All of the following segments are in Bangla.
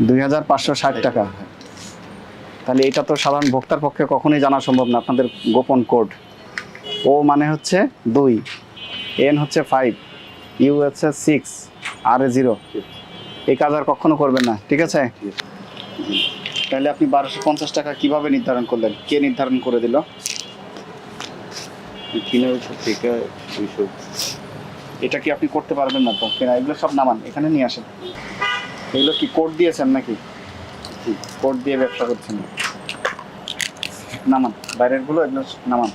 2560 টাকা। তাহলে এটা তো সাধারণ ভোক্তার পক্ষে কখনোই জানা সম্ভব না। আপনাদের গোপন কোড ও মানে হচ্ছে 2, এন হচ্ছে 5, ইউ হচ্ছে 6, আর 0। এই কাজ আর কখনো করবেন না, ঠিক আছে? তাহলে আপনি 1250 টাকা কিভাবে নির্ধারণ করলেন? কে নির্ধারণ করে দিল? এটা কি আপনি করতে পারবেন না তো? কেনা এগুলো সব নামান, এখানে নিয়ে আসেন। এগুলো কি কোড দিয়েছেন নাকি? কোড দিয়ে ব্যবসা করছেন? নামান, বাইরের গুলো এগুলো নামান।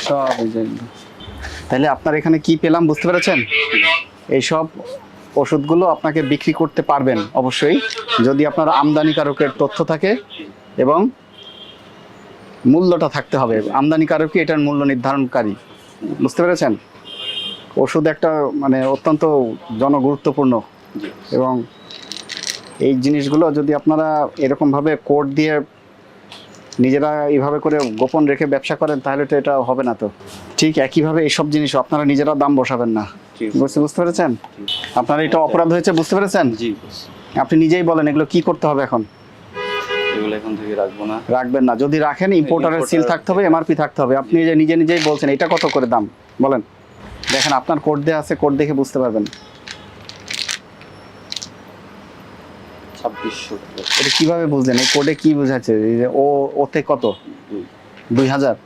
সব এই যে, তাহলে আপনার এখানে কি পেলাম বুঝতে পেরেছেন? এইসব ওষুধগুলো আপনাকে বিক্রি করতে পারবেন অবশ্যই যদি আপনার আমদানিকারকের তথ্য থাকে এবং মূল্যটা থাকতে হবে। আমদানিকারকই এটার মূল্য নির্ধারণকারী, বুঝতে পেরেছেন? ওষুধ একটা মানে অত্যন্ত জনগুরুত্বপূর্ণ, এবং এই জিনিসগুলো যদি আপনারা এরকমভাবে কোড দিয়ে নিজেরা এইভাবে করে গোপন রেখে ব্যবসা করেন তাহলে তো এটা হবে না। তো ঠিক একইভাবে এইসব জিনিস আপনারা নিজেরা দাম বসাবেন না, বুঝতে পেরেছেন? আপনারা এটা অপরাধ হয়েছে, বুঝতে পেরেছেন? জি, আপনি নিজেই বলেন এগুলো কি করতে হবে এখন? এগুলো এখন থেকে রাখবো না। রাখবেন না। যদি রাখেন ইম্পোর্টারের সিল থাকতে হবে, এমআরপি থাকতে হবে। আপনি যে নিজেই বলছেন এটা কত করে দাম বলেন? দেখেন আপনার কোড দেওয়া আছে, কোড দেখে বুঝতে পারবেন। 2600 টাকা। এটা কিভাবে বুঝলেন? এই কোডে কি বোঝাচ্ছে? ও ওতে কত? 2000,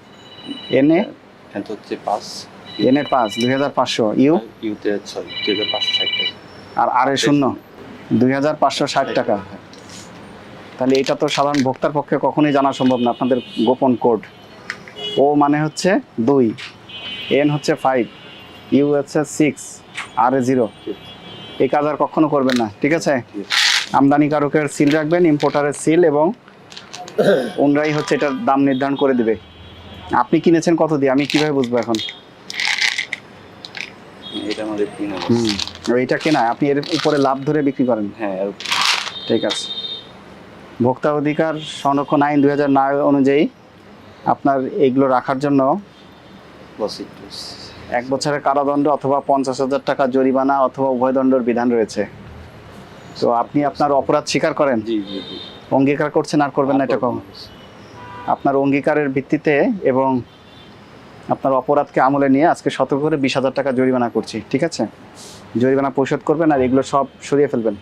এনে এটা হচ্ছে 5, এনে 5, 2500, ইউতে 6, 2560 টাকা। আর আর এ 0, 2560 টাকা। তাহলে এটা তো সাধারণ ভোক্তার পক্ষে কখনোই জানা সম্ভব না। আপনাদের গোপন কোড ও মানে হচ্ছে 2, এন হচ্ছে 5, ইউ হচ্ছে 6, আর 0। এই কাজ আর কখনো করবেন না, ঠিক আছে? আমদানিকারকের সিল রাখবেন, ইম্পোর্টারের সিল, এবং ওনরাই হচ্ছে এটার দাম নির্ধারণ করে দিবে। আপনি কিনেছেন কত দিয়ে? আমি কিভাবে বুঝবো এখন? এটা আমাদের কিনা। এইটা কেনা, আপনি এর উপরে লাভ ধরে বিক্রি করেন? হ্যাঁ, ঠিক আছে। ভোক্তা অধিকার সংরক্ষণ আইন 2009 অনুযায়ী আপনার এইগুলো রাখার জন্য 1 বছরের কারাদণ্ড অথবা 50,000 টাকা জরিমানা অথবা উভয় দণ্ডের বিধান রয়েছে। তো আপনি আপনার অপরাধ স্বীকার করেন? জি জি জি। অঙ্গীকার করছেন আর করবেন না এটা কখন? আপনার অঙ্গীকারের ভিত্তিতে এবং আপনার অপরাধকে আমলে নিয়ে আজকে সতর্ক করে 20,000 টাকা জরিমানা করছি, ঠিক আছে? জরিমানা পরিশোধ করবেন আর এগুলো সব সরিয়ে ফেলবেন।